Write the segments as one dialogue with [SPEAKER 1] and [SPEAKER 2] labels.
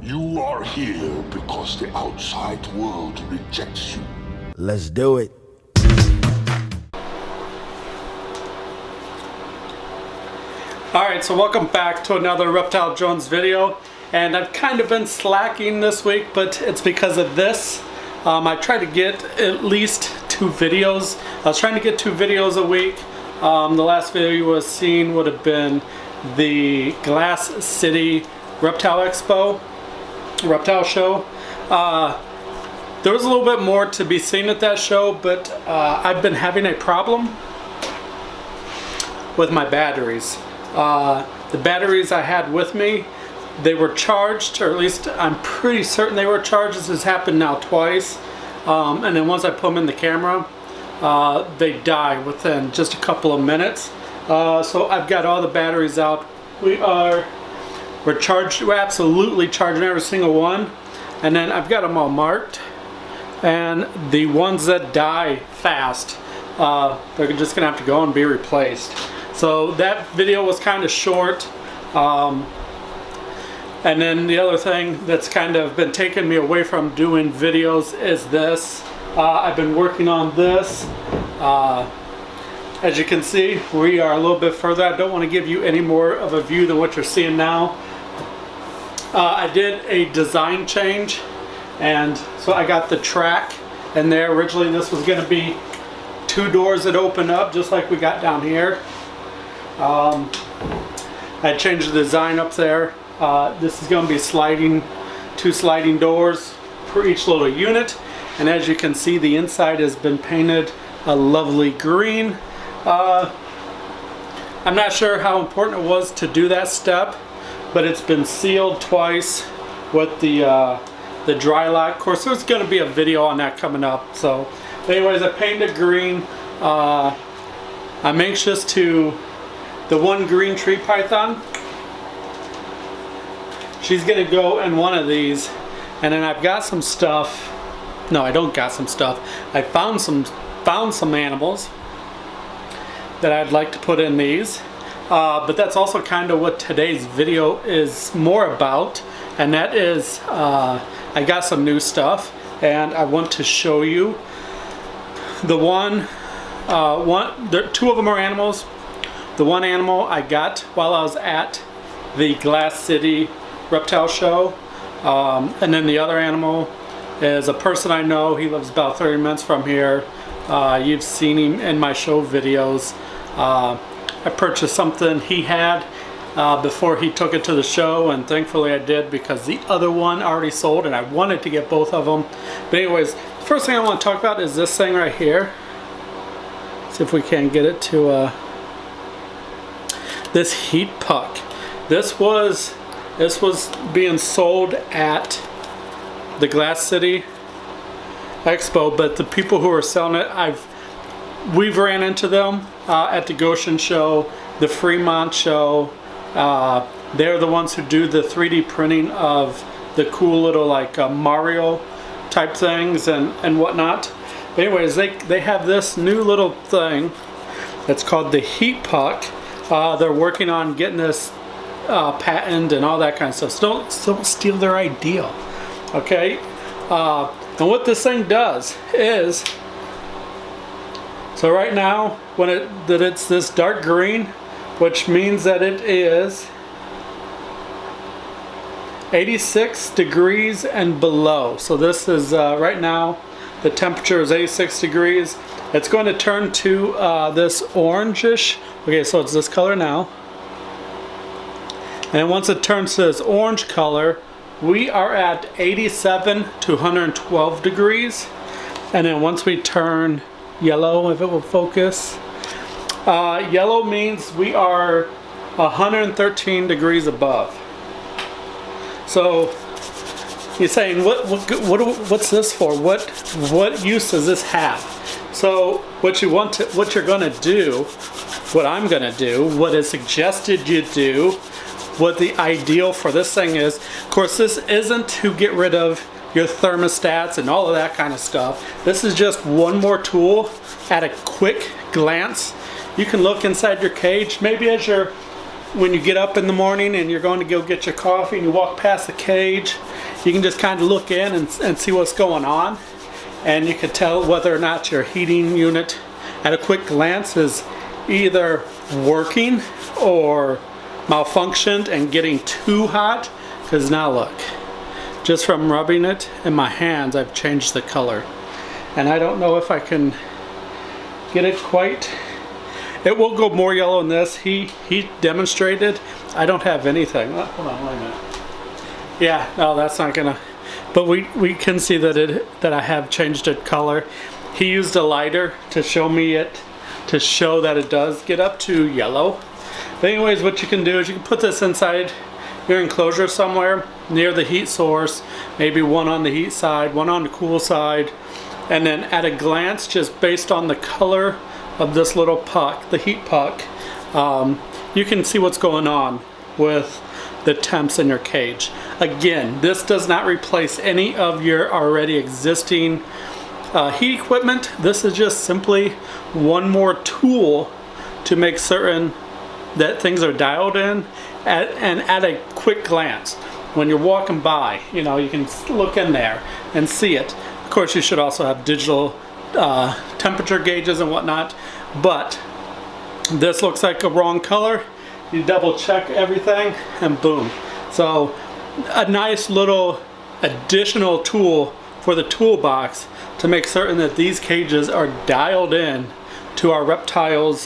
[SPEAKER 1] You are here because the outside world rejects you.
[SPEAKER 2] Let's do it.
[SPEAKER 3] Alright, so welcome back to another Reptile Jones video. And I've kind of been slacking this week, but it's because of this. I try to get at least 2 videos. I was trying to get 2 videos a week. The last video you was seen would have been the Glass City Reptile show. There was a little bit more to be seen at that show, but I've been having a problem with my batteries. The batteries I had with me, they were charged, or at least I'm pretty certain they were charged. This has happened now twice, and then once I put them in the camera, they die within just a couple of minutes. So I've got all the batteries out. We're absolutely charging every single one, and then I've got them all marked, and the ones that die fast, they're just gonna have to go and be replaced. So that video was kind of short, and then the other thing that's kind of been taking me away from doing videos is this. I've been working on this. As you can see, we are a little bit further. I don't want to give you any more of a view than what you're seeing now. I did a design change, and so I got the track in there. Originally this was going to be 2 doors that open up just like we got down here. I changed the design up there. This is going to be 2 sliding doors for each little unit, and as you can see, the inside has been painted a lovely green. I'm not sure how important it was to do that step, but it's been sealed twice with the dry lock. Of course, there's going to be a video on that coming up. So anyways, I painted green. I'm anxious to the one green tree python. She's going to go in one of these, and then I've got some stuff. No, I don't got some stuff. I found some animals that I'd like to put in these, but that's also kind of what today's video is more about, and that is I got some new stuff, and I want to show you the two of them are animals. The one animal I got while I was at the Glass City Reptile show, and then the other animal is a person I know. He lives about 30 minutes from here. You've seen him in my show videos. I purchased something he had before he took it to the show, and thankfully I did, because the other one already sold and I wanted to get both of them. But anyways, the first thing I want to talk about is this thing right here. See if we can get it to this heat puck. This was being sold at the Glass City Expo, but the people who are selling it, we've ran into them at the Goshen show, the Fremont show. They're the ones who do the 3D printing of the cool little like Mario type things and whatnot. But anyways, they have this new little thing that's called the heat puck. They're working on getting this patent and all that kind of stuff. So don't steal their idea, okay? And what this thing does is, so right now it's this dark green, which means that it is 86 degrees and below. So this is right now the temperature is 86 degrees. It's going to turn to this orangish. Okay, so it's this color now, and once it turns to this orange color, we are at 87 to 112 degrees. And then once we turn yellow, if it will focus, yellow means we are 113 degrees above. So you're saying, what's this for? What use does this have? So what you're gonna do, what I'm gonna do, what is suggested you do, what the ideal for this thing is. Of course, this isn't to get rid of your thermostats and all of that kind of stuff. This is just one more tool at a quick glance. You can look inside your cage, maybe as you're when you get up in the morning and you're going to go get your coffee and you walk past the cage, you can just kind of look in and see what's going on. And you can tell whether or not your heating unit at a quick glance is either working or malfunctioned and getting too hot. Because now look, just from rubbing it in my hands, I've changed the color. And I don't know if I can get it quite. It will go more yellow in this. He demonstrated. I don't have anything. Oh, hold on, wait a minute. Yeah, no, that's not gonna. But we can see that I have changed it color. He used a lighter to show me it, to show that it does get up to yellow. But anyways, what you can do is you can put this inside your enclosure somewhere near the heat source. Maybe one on the heat side, one on the cool side. And then at a glance, just based on the color of this little puck, the heat puck, you can see what's going on with the temps in your cage. Again, this does not replace any of your already existing heat equipment. This is just simply one more tool to make certain that things are dialed in and at a quick glance. When you're walking by, you know, you can look in there and see it. Of course, you should also have digital temperature gauges and whatnot, but this looks like a wrong color. You double check everything and boom. So a nice little additional tool for the toolbox to make certain that these cages are dialed in to our reptiles'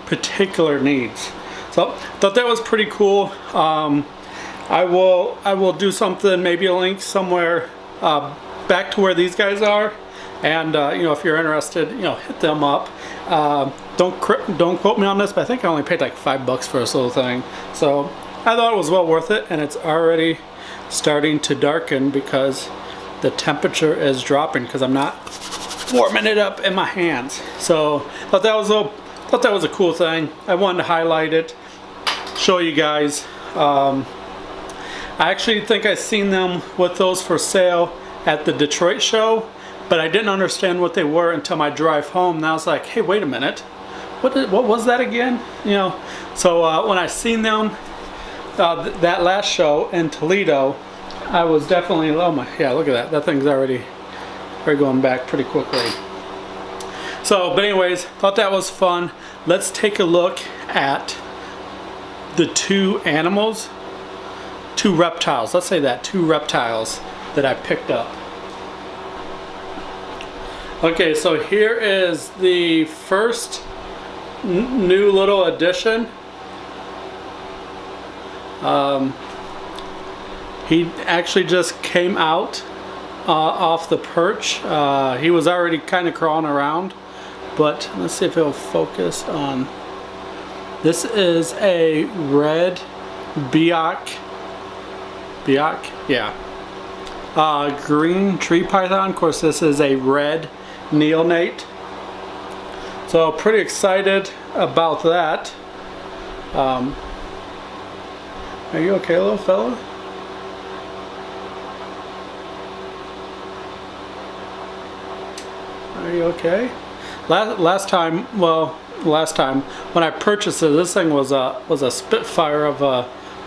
[SPEAKER 3] particular needs. So thought that was pretty cool. I will do something, maybe a link somewhere back to where these guys are, and you know, if you're interested, you know, hit them up. Don't quote me on this, but I think I only paid like $5 for this little thing. So I thought it was well worth it, and it's already starting to darken because the temperature is dropping because I'm not warming it up in my hands. So thought that was a cool thing. I wanted to highlight it, show you guys. I actually think I seen them with those for sale at the Detroit show, but I didn't understand what they were until my drive home. And I was like, hey, wait a minute, what was that again? You know. So when I seen them that last show in Toledo, I was definitely, oh my, yeah, look at that. That thing's already going back pretty quickly. So, but anyways, thought that was fun. Let's take a look at the two reptiles. Let's say that, two reptiles that I picked up. Okay, so here is the first new little addition. He actually just came out off the perch. He was already kind of crawling around, but let's see if it'll focus on. This is a red Biak, yeah. Green tree python. Of course, this is a red neonate. So pretty excited about that. Are you okay, little fella? Are you okay? Last time when I purchased it, this thing was a spitfire of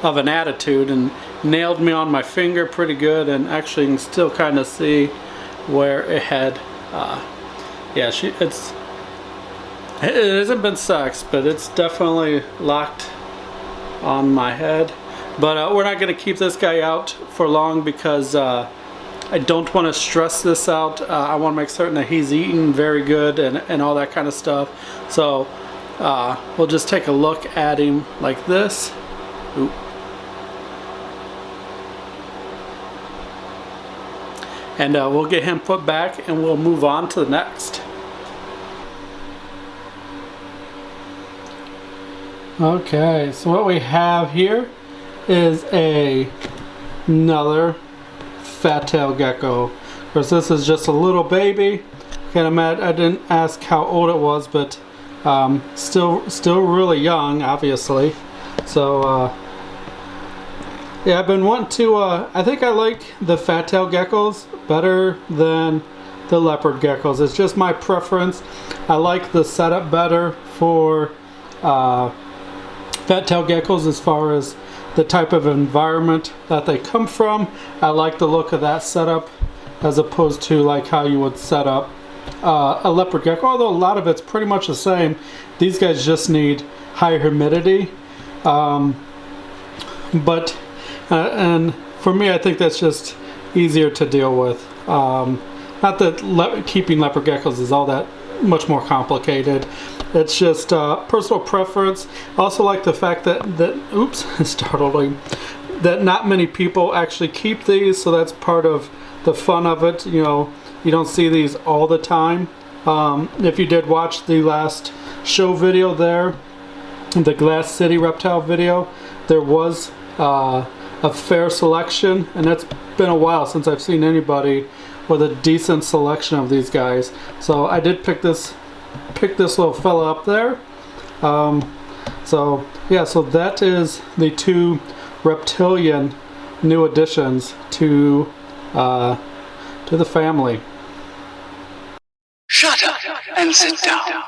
[SPEAKER 3] an attitude and nailed me on my finger pretty good, and actually you can still kind of see where it had. Yeah, it hasn't been sexed, but it's definitely locked on my head. But we're not going to keep this guy out for long because I don't want to stress this out. I want to make certain that he's eating very good and all that kind of stuff. So we'll just take a look at him like this. Oop. And we'll get him put back and we'll move on to the next. Okay, so what we have here is another fat tail gecko. Of course, this is just a little baby. I didn't ask how old it was, but still really young, obviously. So yeah, I've been wanting to. I think I like the fat tail geckos better than the leopard geckos. It's just my preference. I like the setup better for fat-tailed geckos as far as the type of environment that they come from. I like the look of that setup as opposed to like how you would set up a leopard gecko, although a lot of it's pretty much the same. These guys just need higher humidity, but and for me I think that's just easier to deal with. Not that keeping leopard geckos is all that much more complicated. It's just personal preference. I also like the fact that oops, startling, that not many people actually keep these, so that's part of the fun of it. You know, you don't see these all the time. If you did watch the last show video there, the Glass City reptile video, there was a fair selection, and it's been a while since I've seen anybody with a decent selection of these guys. So I did pick this little fella up there. So yeah, so that is the two reptilian new additions to the family.
[SPEAKER 2] Shut up and sit down.